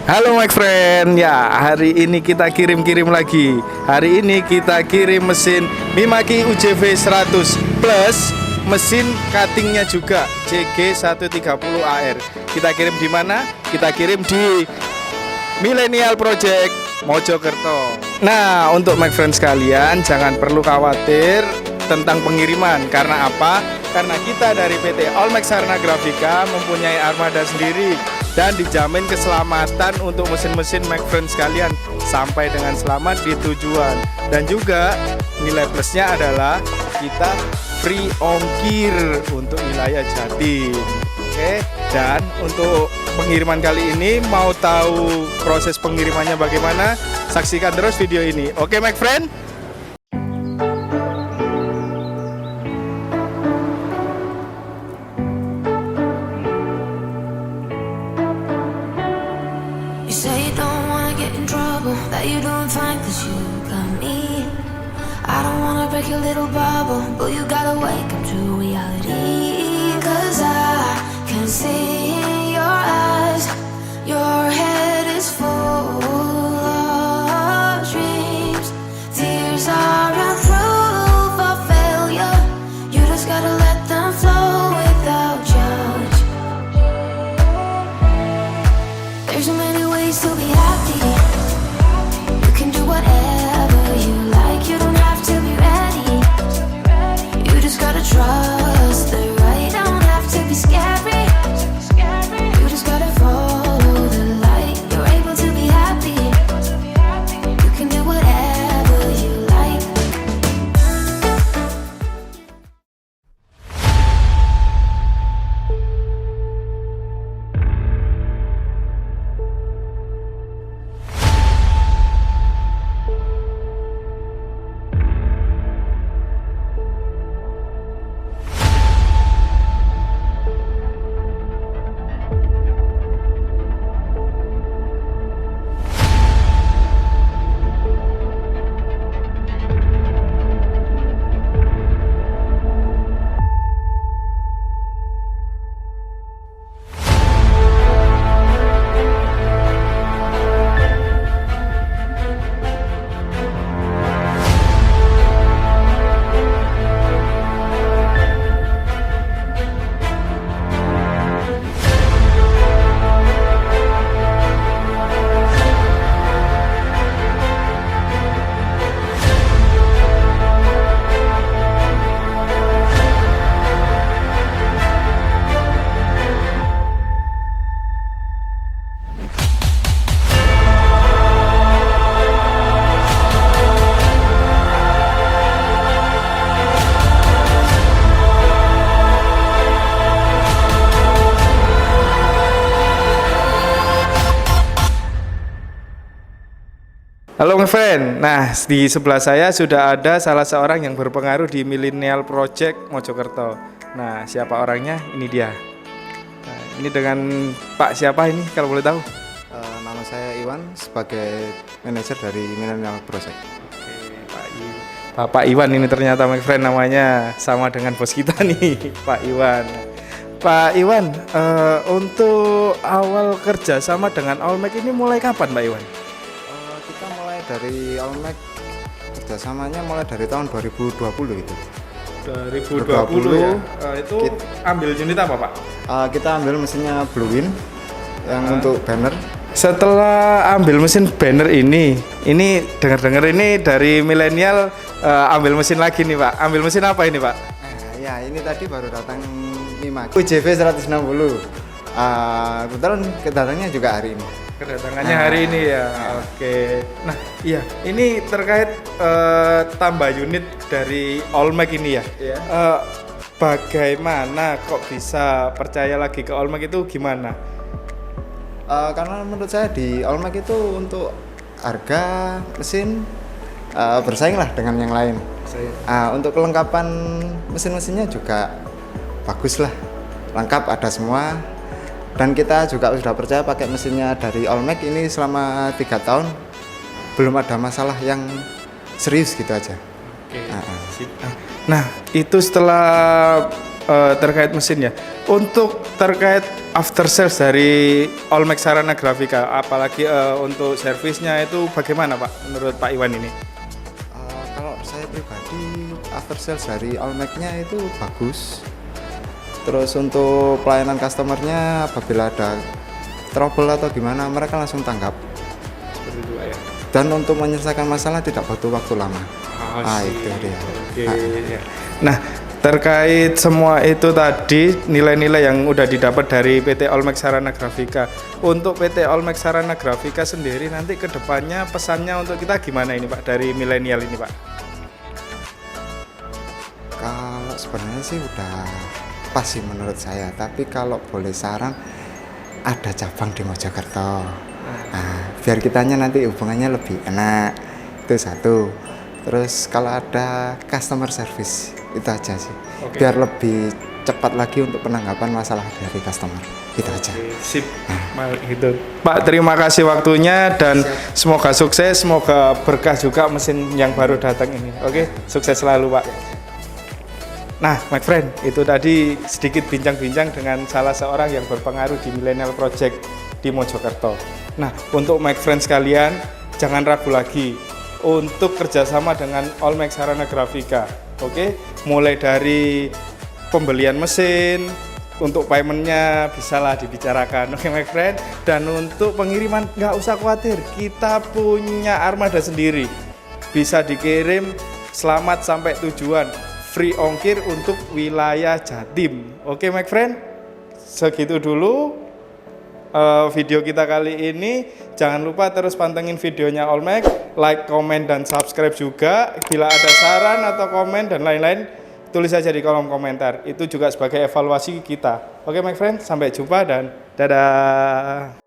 Halo my friend, ya hari ini kita kirim-kirim lagi. Hari ini kita kirim mesin Mimaki UJV 100 plus mesin cuttingnya juga CG130AR. Kita kirim di mana? Kita kirim di Millennial Project Mojokerto. Nah, untuk my friend sekalian, jangan perlu khawatir tentang pengiriman. Karena apa? Karena kita dari PT Allmax Sarana Grafika mempunyai armada sendiri dan dijamin keselamatan untuk mesin-mesin my friend sekalian sampai dengan selamat di tujuan. Dan juga nilai plusnya adalah kita free ongkir untuk wilayah Jatim. Oke, dan untuk pengiriman kali ini mau tahu proses pengirimannya bagaimana? Saksikan terus video ini. Oke, my friend? You say you don't wanna get in trouble, that you're doing fine cause you got me. I don't wanna break your little bubble, but you gotta wake up to reality. Cause I can see in your eyes, your head is full of dreams. Tears are a proof of failure, you just gotta let them flow without judge. There's so many ways to be happy. You can do whatever you like. You don't have to be ready. You just gotta trust the right. Don't have to be scary. You just gotta follow the light. You're able to be happy. You can do whatever you like. Halo my friend, nah di sebelah saya sudah ada salah seorang yang berpengaruh di Millennial Project Mojokerto. Nah, siapa orangnya? Ini dia. Nah, ini dengan Pak siapa ini kalau boleh tahu? Nama saya Iwan sebagai manajer dari Millennial Project. Oke, Pak Iwan ini ternyata my friend namanya sama dengan bos kita nih, Pak Iwan. Pak Iwan, untuk awal kerja sama dengan Allmax ini mulai kapan Pak Iwan? Kita mulai dari Allmax kerjasamanya mulai dari tahun 2020 itu. 2020 ya. Itu ambil unit apa Pak? Kita ambil mesinnya Bluewin yang untuk banner. Setelah ambil mesin banner ini dengar-dengar ini dari Millennial ambil mesin lagi nih Pak. Ambil mesin apa ini Pak? Ya ini tadi baru datang Mimaki UJV 160. Kebetulan kedatangannya juga hari ini. Kedatangannya hari ini ya. Oke. Nah, iya, ini terkait tambah unit dari Allmax ini ya. Iya. Bagaimana kok bisa percaya lagi ke Allmax itu gimana? Karena menurut saya di Allmax itu untuk harga mesin bersaing lah dengan yang lain. Untuk kelengkapan mesin-mesinnya juga bagus lah, lengkap ada semua. Dan kita juga sudah percaya pakai mesinnya dari Allmax ini selama 3 tahun belum ada masalah yang serius gitu aja. Oke. Nah, itu setelah terkait mesin ya. Untuk terkait after sales dari Allmax Sarana Grafika, apalagi untuk servisnya itu bagaimana Pak menurut Pak Iwan ini? Kalau saya pribadi after sales dari Allmax-nya itu bagus. Terus untuk pelayanan customernya apabila ada trouble atau gimana mereka langsung tanggap. Seperti itu ya. Dan untuk menyelesaikan masalah tidak butuh waktu lama. Itu dia. Oke. Ya. Nah, terkait semua itu tadi nilai-nilai yang udah didapat dari PT Allmax Sarana Grafika. Untuk PT Allmax Sarana Grafika sendiri nanti kedepannya pesannya untuk kita gimana ini Pak dari milenial ini Pak? Kalau sebenarnya sih udah pas sih menurut saya. Tapi kalau boleh saran ada cabang di Mojokerto. Nah, biar kitanya nanti hubungannya lebih enak. Itu satu. Terus kalau ada customer service itu aja sih. Biar lebih cepat lagi untuk penanggapan masalah dari customer. Itu aja. Sip. Gitu. Pak, terima kasih waktunya dan semoga sukses, semoga berkah juga mesin yang baru datang ini. Oke, sukses selalu Pak. Nah, my friend, itu tadi sedikit bincang-bincang dengan salah seorang yang berpengaruh di Millennial Project di Mojokerto. Nah, untuk my friend sekalian, jangan ragu lagi untuk kerjasama dengan Allmax Sarana Grafika. Oke, mulai dari pembelian mesin, untuk paymentnya bisalah dibicarakan, oke my friend. Dan untuk pengiriman nggak usah khawatir, kita punya armada sendiri, bisa dikirim selamat sampai tujuan, free ongkir untuk wilayah Jatim. Oke my friend, segitu dulu video kita kali ini. Jangan lupa terus pantengin videonya Allmax, like, komen, dan subscribe juga. Bila ada saran atau komen dan lain-lain, tulis saja di kolom komentar. Itu juga sebagai evaluasi kita. Oke my friend, sampai jumpa dan dadah.